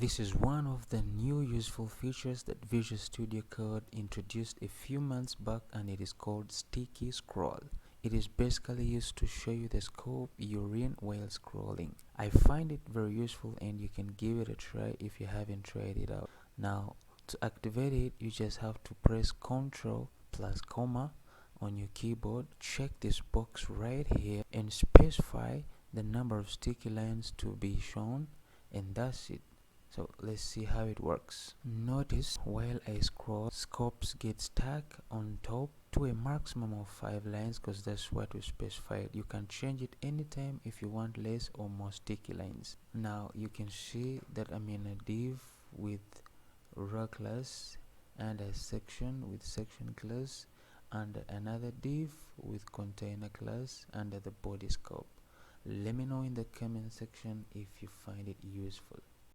This is one of the new useful features that Visual Studio Code introduced a few months back, and it is called Sticky Scroll. It is basically used to show you the scope you're in while scrolling. I find it very useful, and you can give it a try if you haven't tried it out. Now, to activate it, you just have to press Ctrl plus comma on your keyboard. Check this box right here and specify the number of sticky lines to be shown, and that's it. So let's see how it works. Notice while I scroll, scopes get stuck on top to a maximum of 5 lines, because that's what we specified. You can change it anytime if you want less or more sticky lines. Now you can see that I'm in a div with row class and a section with section class and another div with container class under the body scope. Let me know in the comment section if you find it useful.